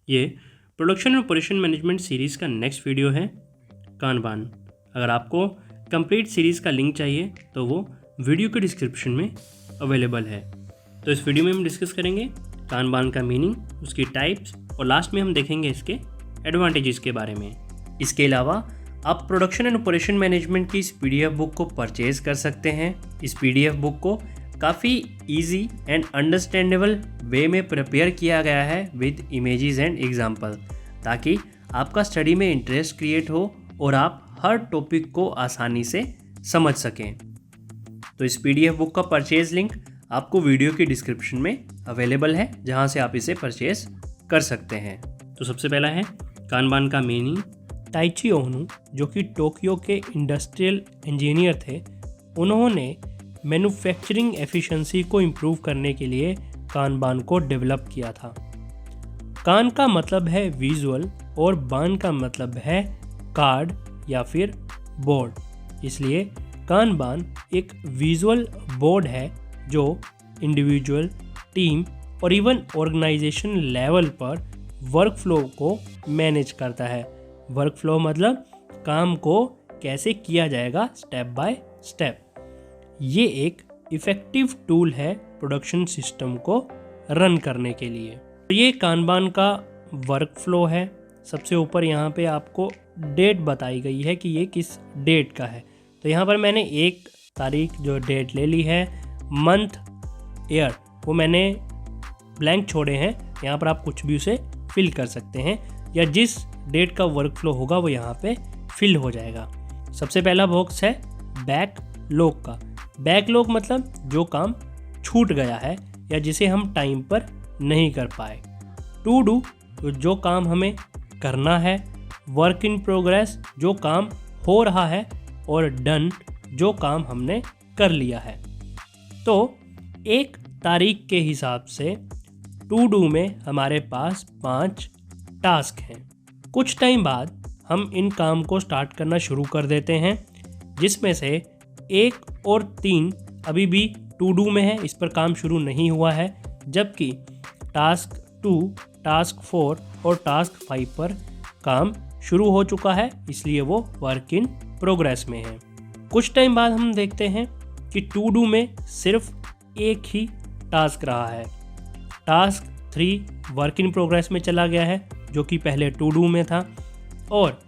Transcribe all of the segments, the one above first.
ये प्रोडक्शन और operation management series का नेक्स्ट वीडियो है कानबान। अगर आपको कंप्लीट सीरीज़ का लिंक चाहिए तो वो वीडियो के डिस्क्रिप्शन में अवेलेबल है। तो इस वीडियो में हम डिस्कस करेंगे कानबान का मीनिंग, उसकी टाइप्स और लास्ट में हम देखेंगे इसके एडवांटेजेस के बारे में। इसके अलावा आप प्रोडक्शन एंड ऑपरेशन मैनेजमेंट की इस PDF बुक को परचेज़ कर सकते हैं। इस PDF बुक को काफ़ी इजी एंड अंडरस्टैंडेबल वे में प्रिपेयर किया गया है विद इमेजेस एंड एग्जाम्पल, ताकि आपका स्टडी में इंटरेस्ट क्रिएट हो और आप हर टॉपिक को आसानी से समझ सकें। तो इस PDF बुक का परचेज लिंक आपको वीडियो की डिस्क्रिप्शन में अवेलेबल है, जहां से आप इसे परचेज कर सकते हैं। तो सबसे पहला है कानबान का मीनिंग। ताइची ओनू, जो कि टोक्यो के इंडस्ट्रियल इंजीनियर थे, उन्होंने मैन्युफैक्चरिंग एफिशिएंसी को इम्प्रूव करने के लिए कानबान को डेवलप किया था। कान का मतलब है विजुअल और बान का मतलब है कार्ड या फिर बोर्ड, इसलिए कानबान एक विजुअल बोर्ड है जो इंडिविजुअल, टीम और इवन ऑर्गेनाइजेशन लेवल पर वर्क फ्लो को मैनेज करता है। वर्क फ्लो मतलब काम को कैसे किया जाएगा स्टेप बाय स्टेप। ये एक इफ़ेक्टिव टूल है प्रोडक्शन सिस्टम को रन करने के लिए। ये कानबान का वर्क फ्लो है। सबसे ऊपर यहाँ पे आपको डेट बताई गई है कि ये किस डेट का है। तो यहाँ पर मैंने 1 तारीख जो डेट ले ली है, मंथ, ईयर वो मैंने ब्लैंक छोड़े हैं। यहाँ पर आप कुछ भी उसे फिल कर सकते हैं या जिस डेट का वर्क फ्लो होगा वो यहाँ पे फिल हो जाएगा। सबसे पहला बॉक्स है बैकलॉग का। बैकलॉग मतलब जो काम छूट गया है या जिसे हम टाइम पर नहीं कर पाए। टू डू, तो जो काम हमें करना है। वर्क इन प्रोग्रेस, जो काम हो रहा है। और डन, जो काम हमने कर लिया है। तो 1 तारीख के हिसाब से टू डू में हमारे पास 5 टास्क हैं। कुछ टाइम बाद हम इन काम को स्टार्ट करना शुरू कर देते हैं, जिसमें से 1 और 3 अभी भी टू डू में है, इस पर काम शुरू नहीं हुआ है, जबकि टास्क 2, टास्क 4 और टास्क 5 पर काम शुरू हो चुका है, इसलिए वो वर्क इन प्रोग्रेस में है। कुछ टाइम बाद हम देखते हैं कि टू डू में सिर्फ 1 ही टास्क रहा है। टास्क 3 वर्क इन प्रोग्रेस में चला गया है, जो कि पहले टू डू में था, और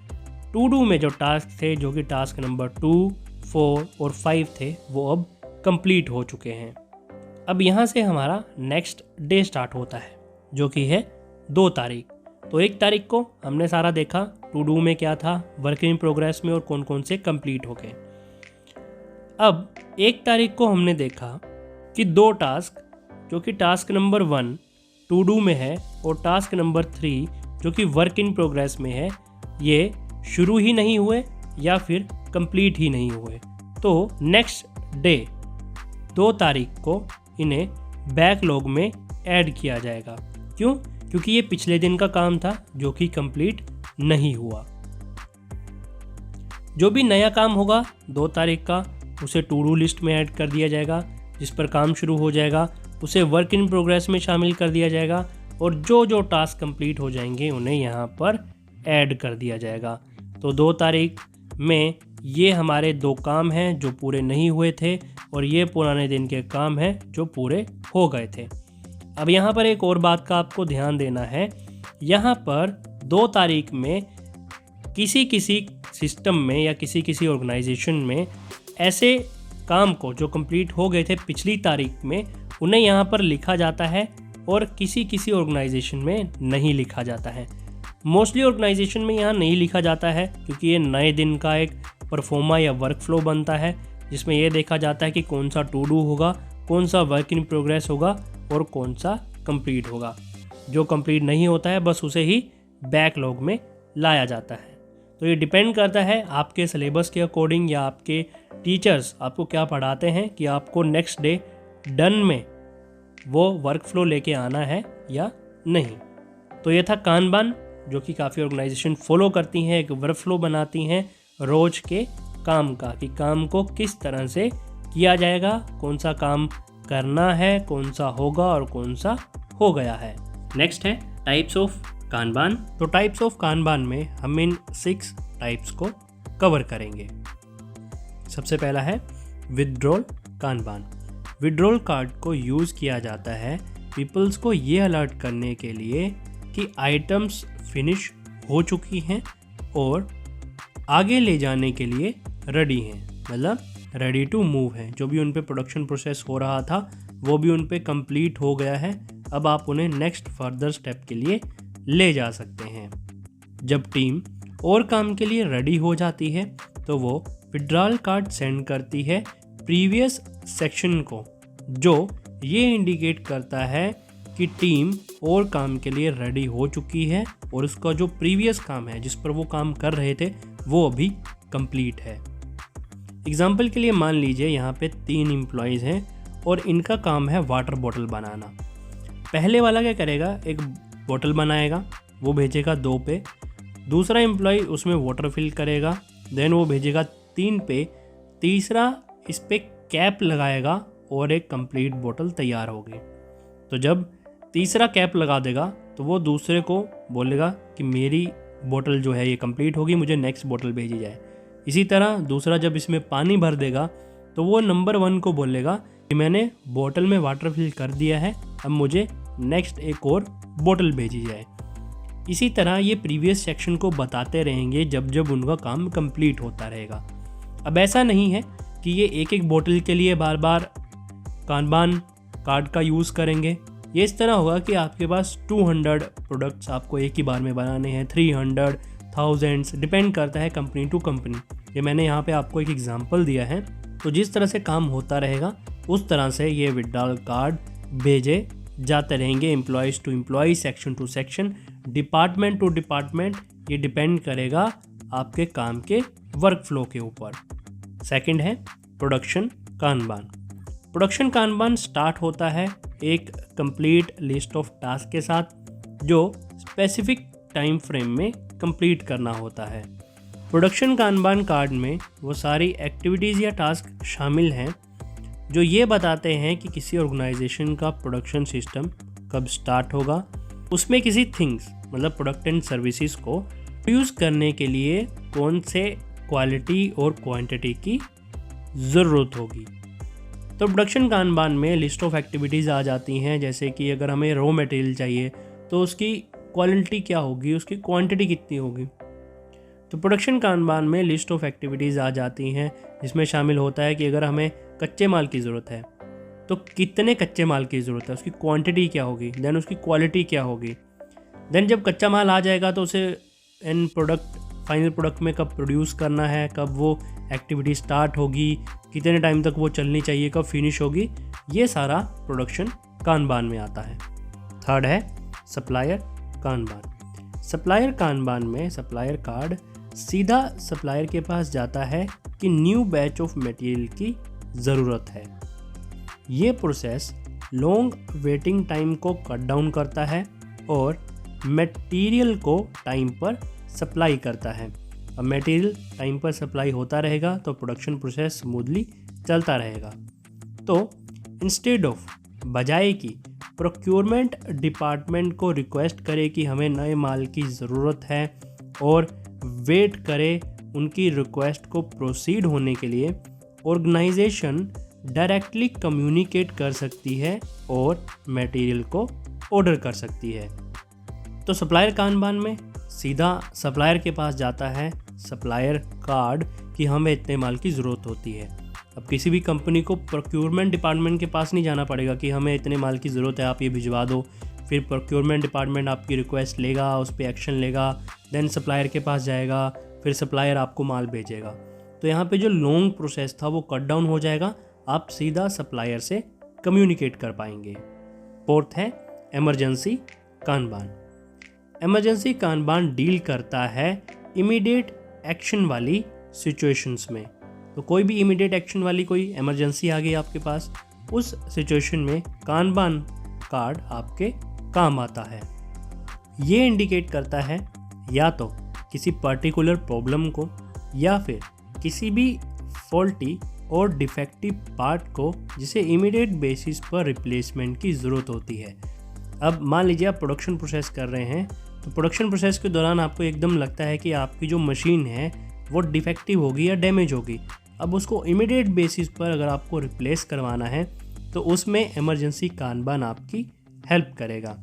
टू डू में जो टास्क थे, जो कि टास्क नंबर 2, 4 और 5 थे, वो अब कंप्लीट हो चुके हैं। अब यहाँ से हमारा नेक्स्ट डे स्टार्ट होता है, जो कि है 2 तारीख। तो 1 तारीख को हमने सारा देखा टू डू में क्या था, वर्क इन प्रोग्रेस में और कौन कौन से कंप्लीट हो गए। अब 1 तारीख को हमने देखा कि 2 टास्क, जो कि टास्क नंबर 1 टू डू में है और टास्क नंबर 3 जो कि वर्क इन प्रोग्रेस में है, ये शुरू ही नहीं हुए या फिर कंप्लीट ही नहीं हुए। तो नेक्स्ट डे 2 तारीख को इन्हें बैकलॉग में ऐड किया जाएगा। क्यों? क्योंकि ये पिछले दिन का काम था जो कि कंप्लीट नहीं हुआ। जो भी नया काम होगा 2 तारीख का, उसे टू डू लिस्ट में ऐड कर दिया जाएगा। जिस पर काम शुरू हो जाएगा उसे वर्क इन प्रोग्रेस में शामिल कर दिया जाएगा, और जो जो टास्क कंप्लीट हो जाएंगे उन्हें यहाँ पर ऐड कर दिया जाएगा। तो 2 तारीख में ये हमारे 2 काम हैं जो पूरे नहीं हुए थे, और ये पुराने दिन के काम हैं जो पूरे हो गए थे। अब यहाँ पर एक और बात का आपको ध्यान देना है। यहाँ पर 2 तारीख में किसी सिस्टम में या किसी ऑर्गेनाइजेशन में ऐसे काम को जो कंप्लीट हो गए थे पिछली तारीख में, उन्हें यहाँ पर लिखा जाता है, और किसी ऑर्गेनाइजेशन में नहीं लिखा जाता है। मोस्टली ऑर्गेनाइजेशन में यहाँ नहीं लिखा जाता है, क्योंकि ये नए दिन का एक परफॉर्मा या वर्क फ्लो बनता है, जिसमें ये देखा जाता है कि कौन सा टू डू होगा, कौन सा वर्क इन प्रोग्रेस होगा और कौन सा कंप्लीट होगा। जो कंप्लीट नहीं होता है बस उसे ही बैकलॉग में लाया जाता है। तो ये डिपेंड करता है आपके सिलेबस के अकॉर्डिंग या आपके टीचर्स आपको क्या पढ़ाते हैं कि आपको नेक्स्ट डे डन में वो वर्क फ्लो लेके आना है या नहीं। तो ये था कानबान, जो कि काफ़ी ऑर्गेनाइजेशन फॉलो करती हैं, एक वर्क फ्लो बनाती हैं रोज के काम का, कि काम को किस तरह से किया जाएगा, कौन सा काम करना है, कौन सा होगा और कौन सा हो गया है। नेक्स्ट है टाइप्स ऑफ कानबान। तो टाइप्स ऑफ कानबान में हम इन 6 टाइप्स को कवर करेंगे। सबसे पहला है विथड्रॉल कानबान। विथड्रॉल कार्ड को यूज़ किया जाता है पीपल्स को ये अलर्ट करने के लिए कि आइटम्स फिनिश हो चुकी हैं और आगे ले जाने के लिए रेडी हैं, मतलब रेडी टू मूव हैं। जो भी उन पे प्रोडक्शन प्रोसेस हो रहा था वो भी उन पे कंप्लीट हो गया है। अब आप उन्हें नेक्स्ट फर्दर स्टेप के लिए ले जा सकते हैं। जब टीम और काम के लिए रेडी हो जाती है तो वो विथड्रॉल कार्ड सेंड करती है प्रीवियस सेक्शन को, जो ये इंडिकेट करता है कि टीम और काम के लिए रेडी हो चुकी है और उसका जो प्रीवियस काम है जिस पर वो काम कर रहे थे वो अभी कंप्लीट है। एग्जाम्पल के लिए मान लीजिए यहाँ पे 3 एम्प्लॉयज़ हैं और इनका काम है वाटर बॉटल बनाना। पहले वाला क्या करेगा, एक बॉटल बनाएगा, वो भेजेगा 2 पे। दूसरा एम्प्लॉय उसमें वाटर फिल करेगा, देन वो भेजेगा 3 पे। तीसरा इस पे कैप लगाएगा और एक कंप्लीट बोतल तैयार होगी। तो जब तीसरा कैप लगा देगा तो वो दूसरे को बोलेगा कि मेरी बोतल जो है ये कंप्लीट होगी, मुझे नेक्स्ट बोतल भेजी जाए। इसी तरह दूसरा जब इसमें पानी भर देगा तो वो नंबर 1 को बोलेगा कि मैंने बोतल में वाटर फिल कर दिया है, अब मुझे नेक्स्ट एक और बोतल भेजी जाए। इसी तरह ये प्रीवियस सेक्शन को बताते रहेंगे जब जब उनका काम कंप्लीट होता रहेगा। अब ऐसा नहीं है कि ये एक एक बोतल के लिए बार बार कानबान कार्ड का यूज़ करेंगे। ये इस तरह होगा कि आपके पास 200 प्रोडक्ट्स आपको एक ही बार में बनाने हैं, 300, थाउजेंड्स, डिपेंड करता है कंपनी टू कंपनी। ये मैंने यहाँ पे आपको एक एग्जांपल दिया है। तो जिस तरह से काम होता रहेगा उस तरह से ये विथड्रॉल कार्ड भेजे जाते रहेंगे, employees to employ, section to section, department to department. ये डिपेंड करेगा आपके काम के वर्क फ्लो के ऊपर। सेकंड है production Kanban. Production Kanban start होता है एक कंप्लीट लिस्ट ऑफ टास्क के साथ जो स्पेसिफिक टाइम फ्रेम में कंप्लीट करना होता है। प्रोडक्शन कानबान कार्ड में वो सारी एक्टिविटीज़ या टास्क शामिल हैं जो ये बताते हैं कि किसी ऑर्गेनाइजेशन का प्रोडक्शन सिस्टम कब स्टार्ट होगा, उसमें किसी थिंग्स मतलब प्रोडक्ट एंड सर्विसेज को प्रोड्यूस करने के लिए कौन से क्वालिटी और क्वांटिटी की ज़रूरत होगी। तो प्रोडक्शन कानबान में लिस्ट ऑफ एक्टिविटीज़ आ जाती हैं, जैसे कि अगर हमें रॉ मटेरियल चाहिए तो उसकी क्वालिटी क्या होगी, उसकी क्वांटिटी कितनी होगी। तो प्रोडक्शन कानबान में लिस्ट ऑफ एक्टिविटीज़ आ जाती हैं जिसमें शामिल होता है कि अगर हमें कच्चे माल की ज़रूरत है तो कितने कच्चे माल की ज़रूरत है, उसकी क्वांटिटी क्या होगी, देन उसकी क्वालिटी क्या होगी। देन जब कच्चा माल आ जाएगा तो उसे एंड प्रोडक्ट फाइनल प्रोडक्ट में कब प्रोड्यूस करना है, कब वो एक्टिविटी स्टार्ट होगी, कितने टाइम तक वो चलनी चाहिए, कब फिनिश होगी, ये सारा प्रोडक्शन कानबान में आता है। थर्ड है सप्लायर कानबान। सप्लायर कानबान में सप्लायर कार्ड सीधा सप्लायर के पास जाता है कि न्यू बैच ऑफ मटेरियल की ज़रूरत है। ये प्रोसेस लॉन्ग वेटिंग टाइम को कट डाउन करता है और मटेरियल को टाइम पर सप्लाई करता है। अब मटेरियल टाइम पर सप्लाई होता रहेगा तो प्रोडक्शन प्रोसेस स्मूथली चलता रहेगा। तो इंस्टेड ऑफ बजाय कि प्रोक्योरमेंट डिपार्टमेंट को रिक्वेस्ट करे कि हमें नए माल की ज़रूरत है और वेट करे उनकी रिक्वेस्ट को प्रोसीड होने के लिए, ऑर्गेनाइजेशन डायरेक्टली कम्युनिकेट कर सकती है और मटेरियल को ऑर्डर कर सकती है। तो सप्लायर कानबान में सीधा सप्लायर के पास जाता है सप्लायर कार्ड कि हमें इतने माल की ज़रूरत होती है। अब किसी भी कंपनी को प्रोक्योरमेंट डिपार्टमेंट के पास नहीं जाना पड़ेगा कि हमें इतने माल की ज़रूरत है, आप ये भिजवा दो। फिर प्रोक्योरमेंट डिपार्टमेंट आपकी रिक्वेस्ट लेगा, उस पर एक्शन लेगा, देन सप्लायर के पास जाएगा, फिर सप्लायर आपको माल भेजेगा। तो यहाँ पे जो लॉन्ग प्रोसेस था वो कट डाउन हो जाएगा, आप सीधा सप्लायर से कम्युनिकेट कर पाएंगे। फोर्थ है emergency Kanban. Emergency Kanban deal करता है इमीडिएट एक्शन वाली सिचुएशंस में। तो कोई भी इमीडिएट एक्शन वाली कोई इमरजेंसी आ गई आपके पास, उस सिचुएशन में कानबान कार्ड आपके काम आता है। ये इंडिकेट करता है या तो किसी पर्टिकुलर प्रॉब्लम को या फिर किसी भी फॉल्टी और डिफेक्टिव पार्ट को जिसे इमीडिएट बेसिस पर रिप्लेसमेंट की ज़रूरत होती है। अब मान लीजिए आप प्रोडक्शन प्रोसेस कर रहे हैं तो प्रोडक्शन प्रोसेस के दौरान आपको एकदम लगता है कि आपकी जो मशीन है वो डिफेक्टिव होगी या डैमेज होगी। अब उसको इमीडिएट बेसिस पर अगर आपको रिप्लेस करवाना है तो उसमें इमरजेंसी कानबान आपकी हेल्प करेगा।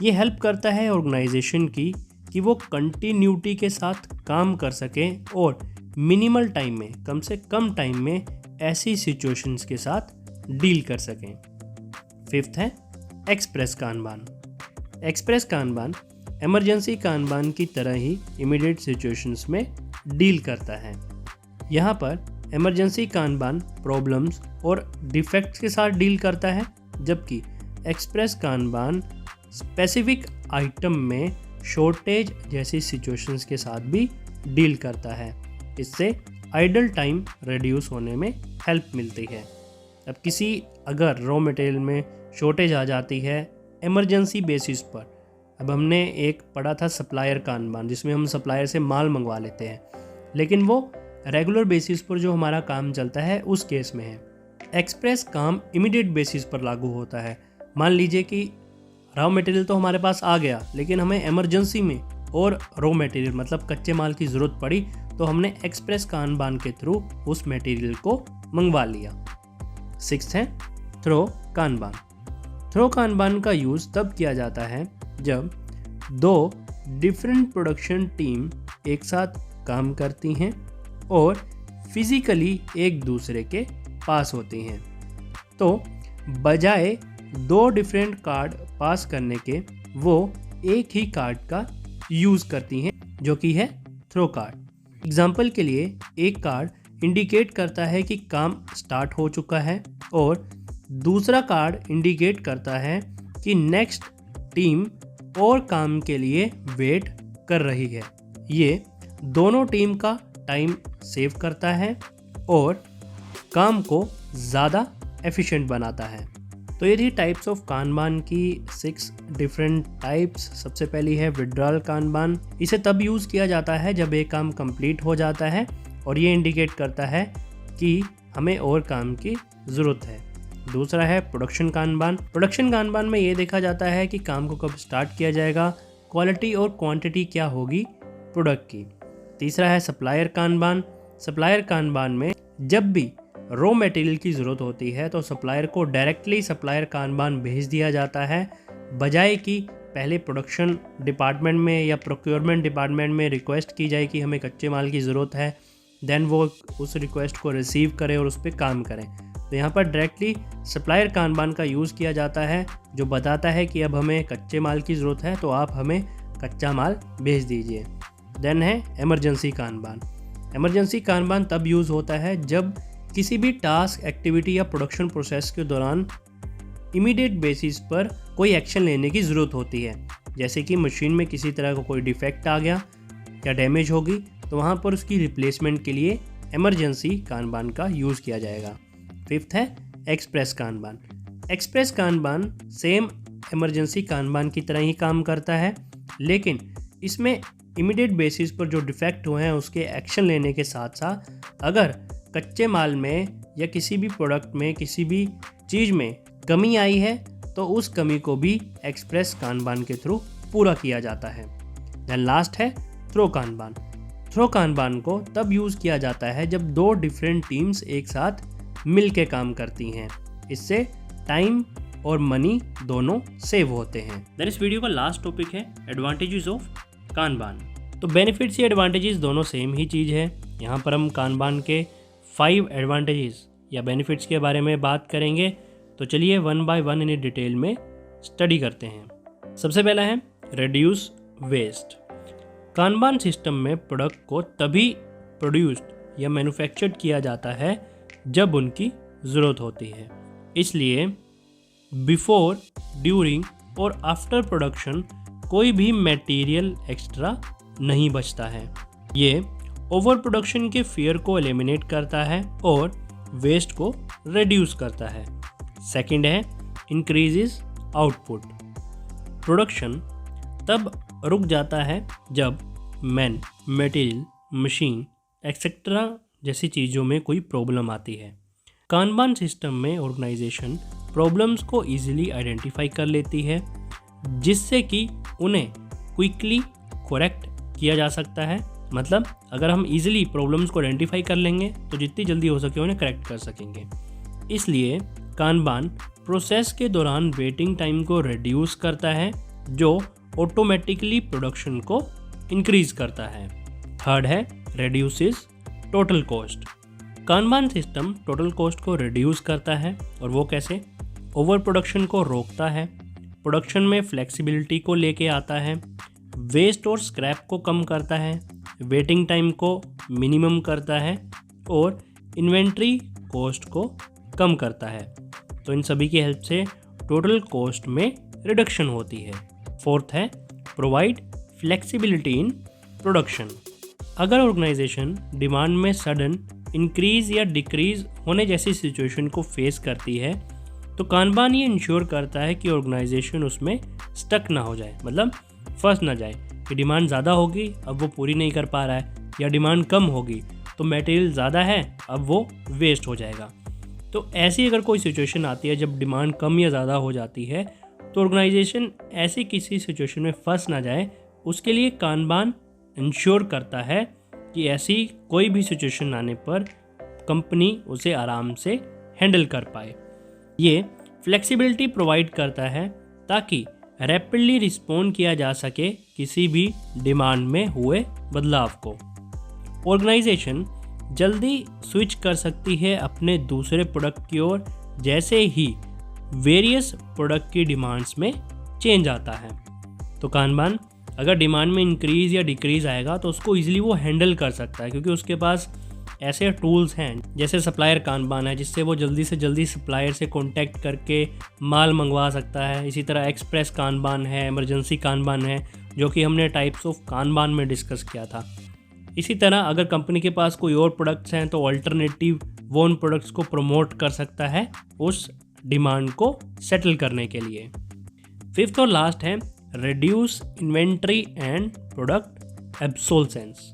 ये हेल्प करता है ऑर्गेनाइजेशन की कि वो कंटिन्यूटी के साथ काम कर सकें और मिनिमल टाइम में, कम से कम टाइम में ऐसी सिचुएशंस के साथ डील कर सकें। फिफ्थ है express Kanban. Express Kanban emergency Kanban की तरह ही इमीडिएट सिचुएशंस में डील करता है। यहाँ पर इमरजेंसी कानबान प्रॉब्लम्स और डिफेक्ट्स के साथ डील करता है, जबकि एक्सप्रेस कानबान स्पेसिफिक आइटम में शॉर्टेज जैसी सिचुएशंस के साथ भी डील करता है। इससे आइडल टाइम रिड्यूस होने में हेल्प मिलती है। अब किसी अगर रॉ मटेरियल में शॉर्टेज आ जाती है इमरजेंसी बेसिस पर, अब हमने एक पढ़ा था सप्लायर कानबान, जिसमें हम सप्लायर से माल मंगवा लेते हैं, लेकिन वो रेगुलर बेसिस पर जो हमारा काम चलता है उस केस में है। एक्सप्रेस काम इमीडिएट बेसिस पर लागू होता है। मान लीजिए कि रॉ मटेरियल तो हमारे पास आ गया, लेकिन हमें इमरजेंसी में और रॉ मटेरियल मतलब कच्चे माल की ज़रूरत पड़ी, तो हमने एक्सप्रेस कानबान के थ्रू उस मटेरियल को मंगवा लिया। सिक्स्थ है थ्रो कानबान। थ्रो कानबान का यूज़ तब किया जाता है जब दो डिफरेंट प्रोडक्शन टीम एक साथ काम करती हैं और फिजिकली एक दूसरे के पास होती हैं। तो बजाय दो डिफरेंट कार्ड पास करने के वो एक ही कार्ड का यूज़ करती हैं, जो कि है थ्रो कार्ड। एग्जाम्पल के लिए एक कार्ड इंडिकेट करता है कि काम स्टार्ट हो चुका है और दूसरा कार्ड इंडिकेट करता है कि नेक्स्ट टीम और काम के लिए वेट कर रही है। ये दोनों टीम का टाइम सेव करता है और काम को ज़्यादा एफिशिएंट बनाता है। तो ये थी टाइप्स ऑफ कानबान की 6 डिफरेंट टाइप्स। सबसे पहली है विड्रॉल कानबान। इसे तब यूज़ किया जाता है जब एक काम कंप्लीट हो जाता है और ये इंडिकेट करता है कि हमें और काम की ज़रूरत है। दूसरा है प्रोडक्शन कानबान। प्रोडक्शन कानबान में ये देखा जाता है कि काम को कब स्टार्ट किया जाएगा, क्वालिटी और क्वांटिटी क्या होगी प्रोडक्ट की। तीसरा है सप्लायर कानबान। सप्लायर कानबान में जब भी रॉ मटेरियल की ज़रूरत होती है तो सप्लायर को डायरेक्टली सप्लायर कानबान भेज दिया जाता है, बजाय कि पहले प्रोडक्शन डिपार्टमेंट में या प्रोक्योरमेंट डिपार्टमेंट में रिक्वेस्ट की जाए कि हमें कच्चे माल की ज़रूरत है, देन वो उस रिक्वेस्ट को रिसीव करें और उस पर काम करें। तो यहाँ पर डायरेक्टली सप्लायर कानबान का यूज़ किया जाता है, जो बताता है कि अब हमें कच्चे माल की ज़रूरत है तो आप हमें कच्चा माल भेज दीजिए। देन है इमरजेंसी कानबान। इमरजेंसी कानबान तब यूज़ होता है जब किसी भी टास्क, एक्टिविटी या प्रोडक्शन प्रोसेस के दौरान इमीडिएट बेसिस पर कोई एक्शन लेने की ज़रूरत होती है। जैसे कि मशीन में किसी तरह का कोई डिफेक्ट आ गया या डैमेज होगी, तो वहाँ पर उसकी रिप्लेसमेंट के लिए इमरजेंसी कानबान का यूज़ किया जाएगा। फिफ्थ है express Kanban. Express Kanban same emergency Kanban की तरह ही काम करता है, लेकिन इसमें इमीडिएट बेसिस पर जो डिफेक्ट हुए हैं उसके एक्शन लेने के साथ साथ अगर कच्चे माल में या किसी भी प्रोडक्ट में, किसी भी चीज़ में कमी आई है तो उस कमी को भी एक्सप्रेस कानबान के थ्रू पूरा किया जाता है। देन लास्ट है थ्रो कानबान। थ्रो कानबान को तब यूज़ किया जाता है जब दो डिफरेंट टीम्स एक साथ मिल के काम करती हैं। इससे टाइम और मनी दोनों सेव होते हैं। देन इस वीडियो का लास्ट टॉपिक है एडवांटेजेस ऑफ कानबान। तो बेनिफिट्स या एडवांटेजेस दोनों सेम ही चीज़ है। यहाँ पर हम कानबान के 5 एडवांटेजेस या बेनिफिट्स के बारे में बात करेंगे। तो चलिए 1 बाय 1 इन्हें डिटेल में स्टडी करते हैं। सबसे पहला है रिड्यूस वेस्ट। कानबान सिस्टम में प्रोडक्ट को तभी प्रोड्यूस्ड या मैन्युफैक्चर्ड किया जाता है जब उनकी ज़रूरत होती है। इसलिए बिफोर, ड्यूरिंग और आफ्टर प्रोडक्शन कोई भी मटेरियल एक्स्ट्रा नहीं बचता है। ये ओवर प्रोडक्शन के फियर को एलिमिनेट करता है और वेस्ट को रिड्यूस करता है। सेकंड है इंक्रीजेस आउटपुट। प्रोडक्शन तब रुक जाता है जब मैन, मटेरियल, मशीन एक्सेट्रा जैसी चीज़ों में कोई प्रॉब्लम आती है। कानबान सिस्टम में ऑर्गेनाइजेशन प्रॉब्लम्स को इजीली आइडेंटिफाई कर लेती है, जिससे कि उन्हें क्विकली करेक्ट किया जा सकता है। मतलब अगर हम इजीली प्रॉब्लम्स को आइडेंटिफाई कर लेंगे तो जितनी जल्दी हो सके उन्हें करेक्ट कर सकेंगे। इसलिए कानबान प्रोसेस के दौरान वेटिंग टाइम को रिड्यूस करता है, जो ऑटोमेटिकली प्रोडक्शन को इंक्रीज करता है। थर्ड है reduces total cost. Kanban system total cost को रिड्यूस करता है, और वो कैसे? ओवर प्रोडक्शन को रोकता है, प्रोडक्शन में फ्लेक्सिबिलिटी को लेके आता है, वेस्ट और स्क्रैप को कम करता है, वेटिंग टाइम को मिनिमम करता है और इन्वेंट्री कॉस्ट को कम करता है। तो इन सभी की हेल्प से टोटल कॉस्ट में रिडक्शन होती है। फोर्थ है प्रोवाइड फ्लेक्सिबिलिटी इन प्रोडक्शन। अगर ऑर्गेनाइजेशन डिमांड में सडन इंक्रीज या डिक्रीज होने जैसी सिचुएशन को फेस करती है तो कानबान ये इंश्योर करता है कि ऑर्गेनाइजेशन उसमें स्टक ना हो जाए, मतलब फंस ना जाए कि डिमांड ज़्यादा होगी अब वो पूरी नहीं कर पा रहा है, या डिमांड कम होगी तो मटेरियल ज़्यादा है अब वो वेस्ट हो जाएगा। तो ऐसी अगर कोई सिचुएशन आती है जब डिमांड कम या ज़्यादा हो जाती है तो ऑर्गेनाइजेशन ऐसी किसी सिचुएशन में फंस ना जाए, उसके लिए कानबान इंश्योर करता है कि ऐसी कोई भी सिचुएशन आने पर कंपनी उसे आराम से हैंडल कर पाए। ये फ्लेक्सिबिलिटी प्रोवाइड करता है ताकि रैपिडली रिस्पॉन्ड किया जा सके किसी भी डिमांड में हुए बदलाव को। ऑर्गेनाइजेशन जल्दी स्विच कर सकती है अपने दूसरे प्रोडक्ट की ओर जैसे ही वेरियस प्रोडक्ट की डिमांड्स में चेंज आता है। तो कानबान अगर डिमांड में इंक्रीज़ या डिक्रीज़ आएगा तो उसको ईजिली वो हैंडल कर सकता है, क्योंकि उसके पास ऐसे टूल्स हैं जैसे सप्लायर कानबान है, जिससे वो जल्दी से जल्दी सप्लायर से कांटेक्ट करके माल मंगवा सकता है। इसी तरह एक्सप्रेस कानबान है, इमरजेंसी कानबान है, जो कि हमने टाइप्स ऑफ कानबान में डिस्कस किया था। इसी तरह अगर कंपनी के पास कोई और प्रोडक्ट्स हैं तो ऑल्टरनेटिव वो उन प्रोडक्ट्स को प्रमोट कर सकता है उस डिमांड को सेटल करने के लिए। फिफ्थ और लास्ट है reduce inventory and product obsolescence.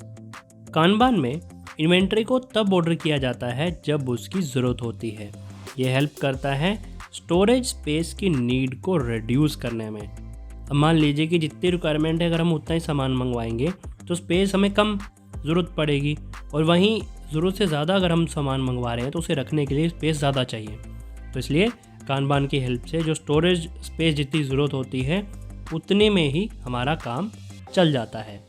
Kanban में इन्वेंट्री को तब ऑर्डर किया जाता है जब उसकी ज़रूरत होती है। यह हेल्प करता है स्टोरेज स्पेस की नीड को रिड्यूस करने में। अब मान लीजिए कि जितनी रिक्वायरमेंट है अगर हम उतना ही सामान मंगवाएंगे तो स्पेस हमें कम ज़रूरत पड़ेगी, और वहीं ज़रूरत से ज़्यादा अगर हम सामान मंगवा रहे हैं तो उसे रखने के लिए स्पेस ज़्यादा चाहिए। तो इसलिए कानबान की हेल्प से जो स्टोरेज स्पेस जितनी ज़रूरत होती है उतने में ही हमारा काम चल जाता है।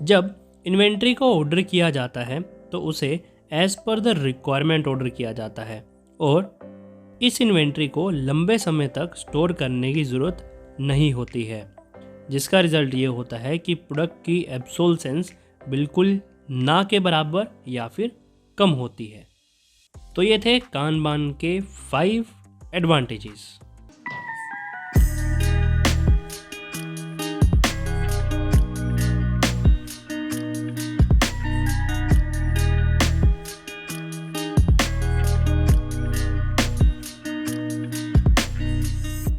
जब इन्वेंट्री को ऑर्डर किया जाता है तो उसे as per the requirement order किया जाता है, और इस इन्वेंट्री को लंबे समय तक स्टोर करने की ज़रूरत नहीं होती है, जिसका रिज़ल्ट ये होता है कि प्रोडक्ट की एब्सोल्सेंस बिल्कुल ना के बराबर या फिर कम होती है। तो ये थे कानबान के 5 एडवांटेजेस।